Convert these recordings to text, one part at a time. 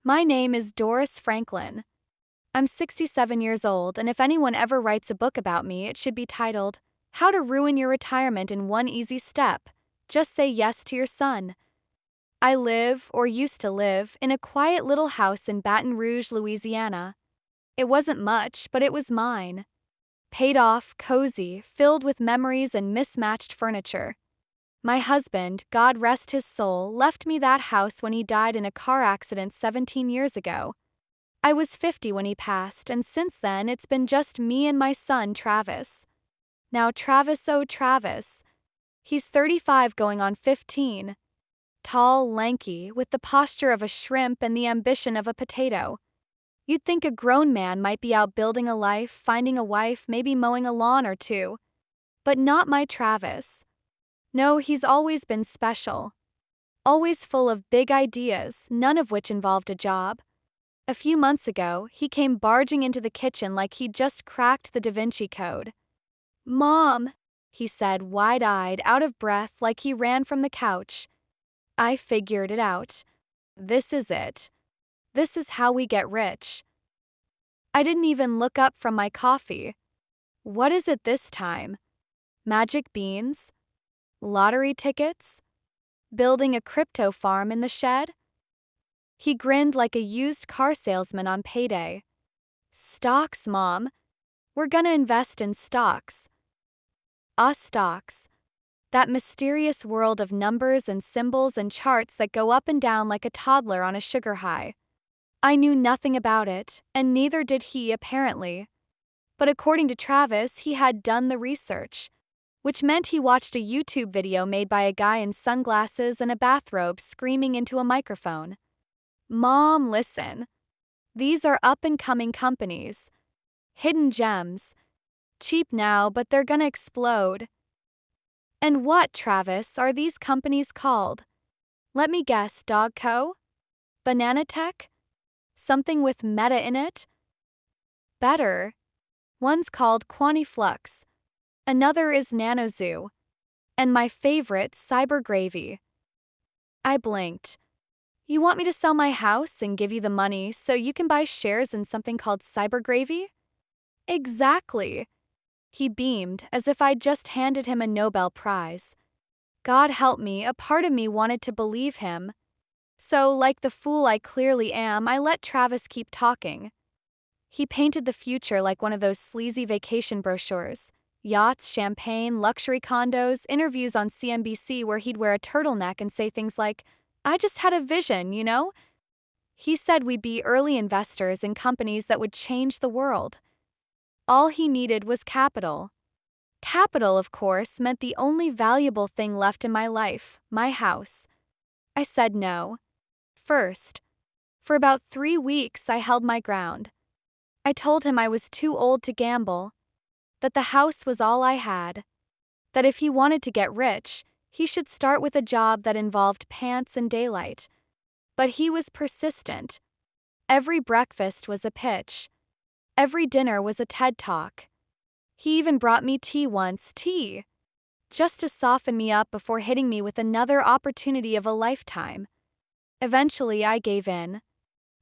My name is Doris Franklin. I'm 67 years old, and if anyone ever writes a book about me, it should be titled, How to Ruin Your Retirement in One Easy Step. Just say yes to your son. I live, or used to live, in a quiet little house in Baton Rouge, Louisiana. It wasn't much, but it was mine. Paid off, cozy, filled with memories and mismatched furniture. My husband, God rest his soul, left me that house when he died in a car accident 17 years ago. I was 50 when he passed, and since then it's been just me and my son, Travis. Now Travis, oh Travis. He's 35 going on 15. Tall, lanky, with the posture of a shrimp and the ambition of a potato. You'd think a grown man might be out building a life, finding a wife, maybe mowing a lawn or two. But not my Travis. No, he's always been special. Always full of big ideas, none of which involved a job. A few months ago, he came barging into the kitchen like he'd just cracked the Da Vinci Code. "Mom," he said, wide-eyed, out of breath, like he ran from the couch. I figured it out. This is it. This is how we get rich. I didn't even look up from my coffee. What is it this time? Magic beans? Lottery tickets? Building a crypto farm in the shed? He grinned like a used car salesman on payday. Stocks, Mom. We're gonna invest in stocks. Stocks. That mysterious world of numbers and symbols and charts that go up and down like a toddler on a sugar high. I knew nothing about it, and neither did he, apparently. But according to Travis, he had done the research, which meant he watched a YouTube video made by a guy in sunglasses and a bathrobe screaming into a microphone. Mom, listen. These are up-and-coming companies. Hidden gems. Cheap now, but they're gonna explode. And what, Travis, are these companies called? Let me guess, Dog Co? Banana Tech? Something with meta in it? Better. One's called QuantiFlux. Another is NanoZoo. And my favorite, CyberGravy. I blinked. You want me to sell my house and give you the money so you can buy shares in something called CyberGravy? Exactly. He beamed, as if I'd just handed him a Nobel Prize. God help me, a part of me wanted to believe him. So, like the fool I clearly am, I let Travis keep talking. He painted the future like one of those sleazy vacation brochures. Yachts, champagne, luxury condos, interviews on CNBC where he'd wear a turtleneck and say things like, I just had a vision, you know? He said we'd be early investors in companies that would change the world. All he needed was capital. Capital, of course, meant the only valuable thing left in my life, my house. I said no. First. For about 3 weeks, I held my ground. I told him I was too old to gamble, that the house was all I had, that if he wanted to get rich, he should start with a job that involved pants and daylight. But he was persistent. Every breakfast was a pitch. Every dinner was a TED Talk. He even brought me tea once, just to soften me up before hitting me with another opportunity of a lifetime. Eventually, I gave in.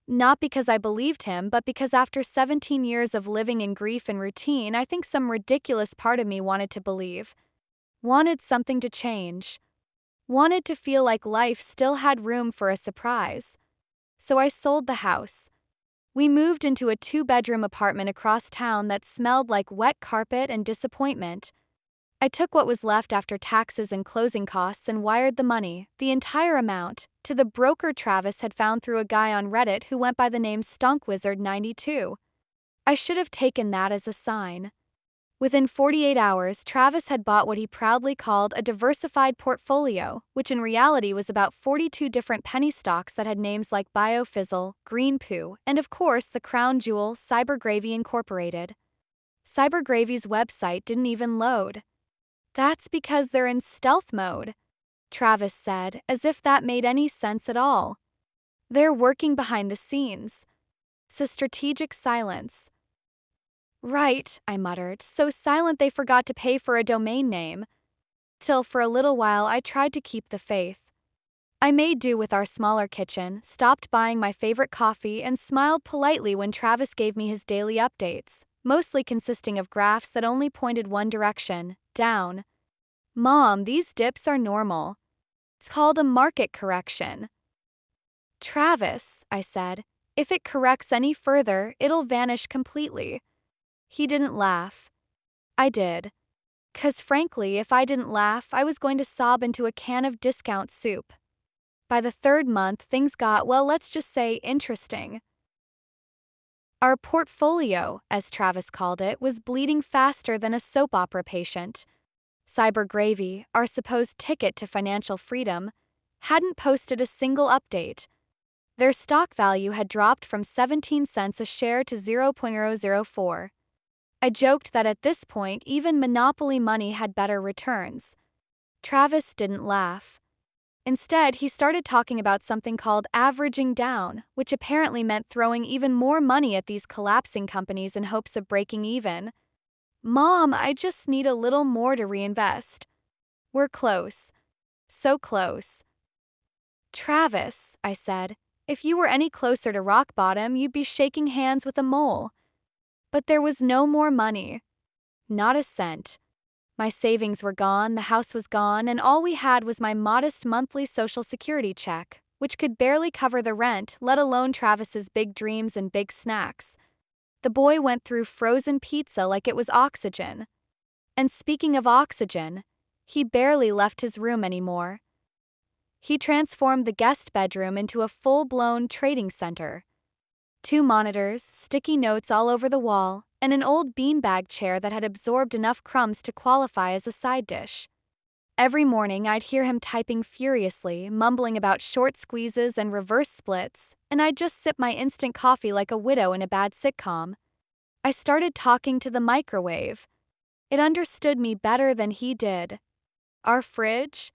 Not because I believed him, but because after 17 years of living in grief and routine, I think some ridiculous part of me wanted to believe. Wanted something to change. Wanted to feel like life still had room for a surprise. So I sold the house. We moved into a 2-bedroom apartment across town that smelled like wet carpet and disappointment. I took what was left after taxes and closing costs and wired the money, the entire amount, to the broker Travis had found through a guy on Reddit who went by the name StonkWizard92. I should have taken that as a sign. Within 48 hours, Travis had bought what he proudly called a diversified portfolio, which in reality was about 42 different penny stocks that had names like BioFizzle, Green Poo, and of course the crown jewel, CyberGravy Incorporated. CyberGravy's website didn't even load. That's because they're in stealth mode, Travis said, as if that made any sense at all. They're working behind the scenes. It's a strategic silence. Right, I muttered, so silent they forgot to pay for a domain name. Till for a little while I tried to keep the faith. I made do with our smaller kitchen, stopped buying my favorite coffee, and smiled politely when Travis gave me his daily updates, mostly consisting of graphs that only pointed one direction, down. Mom, these dips are normal. It's called a market correction. Travis, I said, if it corrects any further, it'll vanish completely. He didn't laugh. I did. 'Cause frankly, if I didn't laugh, I was going to sob into a can of discount soup. By the third month, things got, well, let's just say, interesting. Our portfolio, as Travis called it, was bleeding faster than a soap opera patient. CyberGravy, our supposed ticket to financial freedom, hadn't posted a single update. Their stock value had dropped from 17 cents a share to 0.004. I joked that at this point, even monopoly money had better returns. Travis didn't laugh. Instead, he started talking about something called averaging down, which apparently meant throwing even more money at these collapsing companies in hopes of breaking even. Mom, I just need a little more to reinvest. We're close. So close. Travis, I said, if you were any closer to rock bottom, you'd be shaking hands with a mole. But there was no more money. Not a cent. My savings were gone, the house was gone, and all we had was my modest monthly Social Security check, which could barely cover the rent, let alone Travis's big dreams and big snacks. The boy went through frozen pizza like it was oxygen. And speaking of oxygen, he barely left his room anymore. He transformed the guest bedroom into a full-blown trading center. 2 monitors, sticky notes all over the wall, and an old beanbag chair that had absorbed enough crumbs to qualify as a side dish. Every morning, I'd hear him typing furiously, mumbling about short squeezes and reverse splits, and I'd just sip my instant coffee like a widow in a bad sitcom. I started talking to the microwave. It understood me better than he did. Our fridge?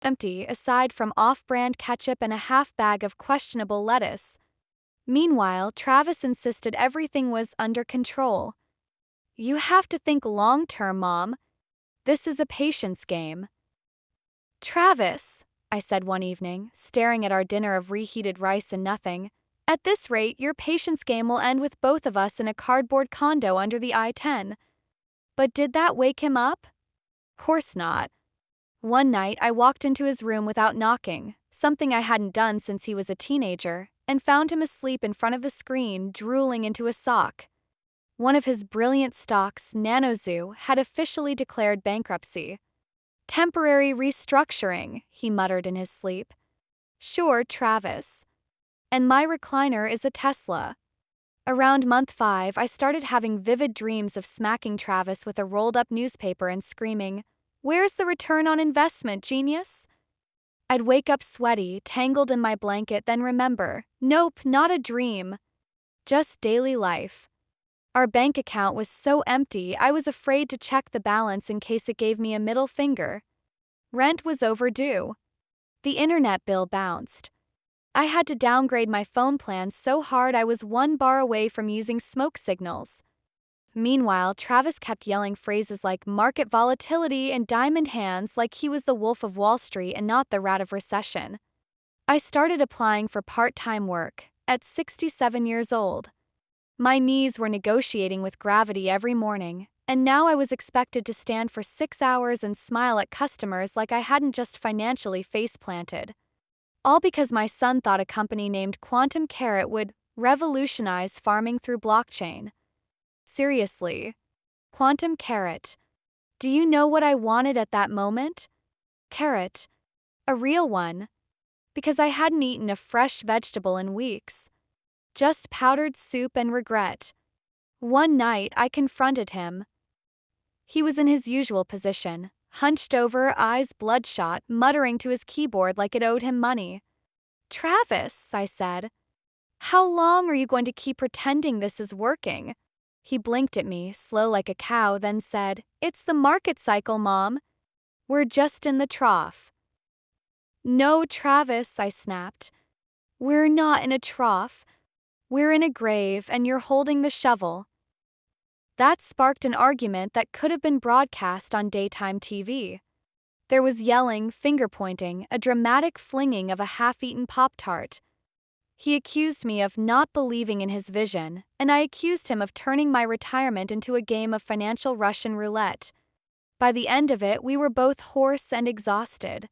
Empty, aside from off-brand ketchup and a half bag of questionable lettuce. Meanwhile, Travis insisted everything was under control. You have to think long-term, Mom. This is a patience game. Travis, I said one evening, staring at our dinner of reheated rice and nothing, at this rate, your patience game will end with both of us in a cardboard condo under the I-10. But did that wake him up? Course not. One night, I walked into his room without knocking, something I hadn't done since he was a teenager, and found him asleep in front of the screen, drooling into a sock. One of his brilliant stocks, NanoZoo, had officially declared bankruptcy. Temporary restructuring, he muttered in his sleep. Sure, Travis. And my recliner is a Tesla. Around month 5, I started having vivid dreams of smacking Travis with a rolled-up newspaper and screaming, "Where's the return on investment, genius?" I'd wake up sweaty, tangled in my blanket, then remember, nope, not a dream. Just daily life. Our bank account was so empty, I was afraid to check the balance in case it gave me a middle finger. Rent was overdue. The internet bill bounced. I had to downgrade my phone plan so hard I was 1 bar away from using smoke signals. Meanwhile, Travis kept yelling phrases like market volatility and diamond hands like he was the Wolf of Wall Street and not the rat of recession. I started applying for part-time work, at 67 years old. My knees were negotiating with gravity every morning, and now I was expected to stand for 6 hours and smile at customers like I hadn't just financially face-planted. All because my son thought a company named Quantum Carrot would revolutionize farming through blockchain. Seriously. Quantum Carrot. Do you know what I wanted at that moment? Carrot. A real one. Because I hadn't eaten a fresh vegetable in weeks. Just powdered soup and regret. One night, I confronted him. He was in his usual position, hunched over, eyes bloodshot, muttering to his keyboard like it owed him money. Travis, I said, how long are you going to keep pretending this is working? He blinked at me, slow like a cow, then said, It's the market cycle, Mom. We're just in the trough. No, Travis, I snapped. We're not in a trough. We're in a grave, and you're holding the shovel. That sparked an argument that could have been broadcast on daytime TV. There was yelling, finger-pointing, a dramatic flinging of a half-eaten Pop-Tart. He accused me of not believing in his vision, and I accused him of turning my retirement into a game of financial Russian roulette. By the end of it, we were both hoarse and exhausted.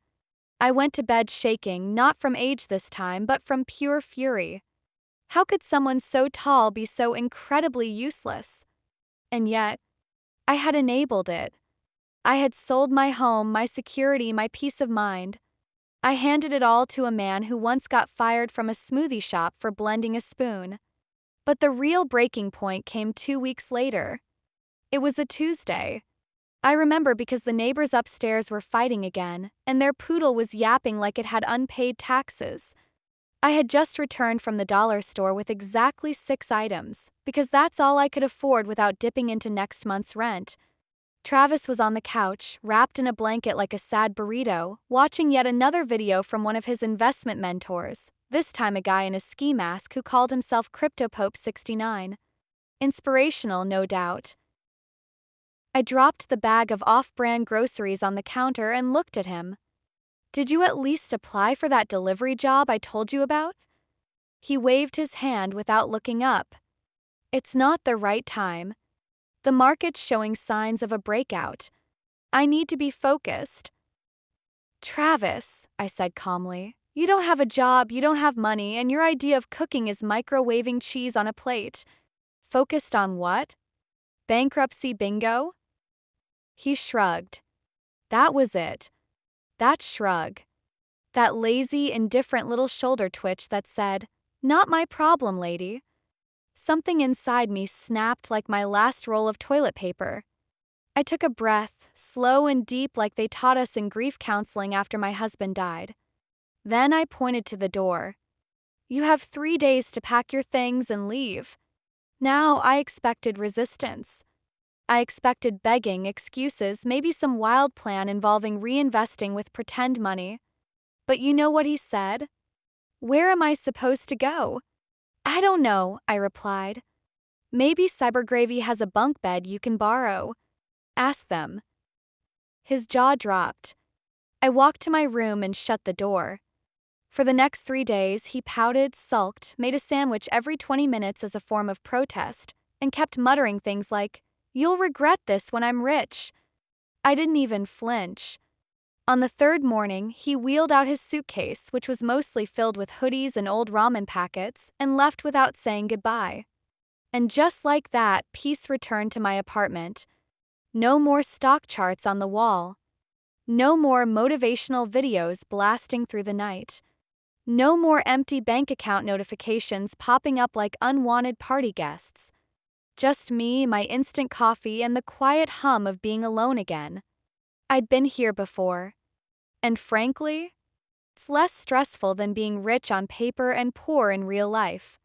I went to bed shaking, not from age this time, but from pure fury. How could someone so tall be so incredibly useless? And yet, I had enabled it. I had sold my home, my security, my peace of mind. I handed it all to a man who once got fired from a smoothie shop for blending a spoon. But the real breaking point came 2 weeks later. It was a Tuesday. I remember because the neighbors upstairs were fighting again, and their poodle was yapping like it had unpaid taxes. I had just returned from the dollar store with exactly 6 items, because that's all I could afford without dipping into next month's rent. Travis was on the couch, wrapped in a blanket like a sad burrito, watching yet another video from one of his investment mentors, this time a guy in a ski mask who called himself CryptoPope69. Inspirational, no doubt. I dropped the bag of off-brand groceries on the counter and looked at him. "Did you at least apply for that delivery job I told you about?" He waved his hand without looking up. "It's not the right time. The market's showing signs of a breakout. I need to be focused." "Travis," I said calmly, "you don't have a job, you don't have money, and your idea of cooking is microwaving cheese on a plate. Focused on what? Bankruptcy bingo?" He shrugged. That was it. That shrug. That lazy, indifferent little shoulder twitch that said, "Not my problem, lady." Something inside me snapped like my last roll of toilet paper. I took a breath, slow and deep like they taught us in grief counseling after my husband died. Then I pointed to the door. "You have 3 days to pack your things and leave." Now I expected resistance. I expected begging, excuses, maybe some wild plan involving reinvesting with pretend money. But you know what he said? "Where am I supposed to go?" "I don't know," I replied. "Maybe CyberGravy has a bunk bed you can borrow. Ask them." His jaw dropped. I walked to my room and shut the door. For the next 3 days, he pouted, sulked, made a sandwich every 20 minutes as a form of protest, and kept muttering things like, "You'll regret this when I'm rich." I didn't even flinch. On the 3rd morning, he wheeled out his suitcase, which was mostly filled with hoodies and old ramen packets, and left without saying goodbye. And just like that, peace returned to my apartment. No more stock charts on the wall. No more motivational videos blasting through the night. No more empty bank account notifications popping up like unwanted party guests. Just me, my instant coffee, and the quiet hum of being alone again. I'd been here before. And frankly, it's less stressful than being rich on paper and poor in real life.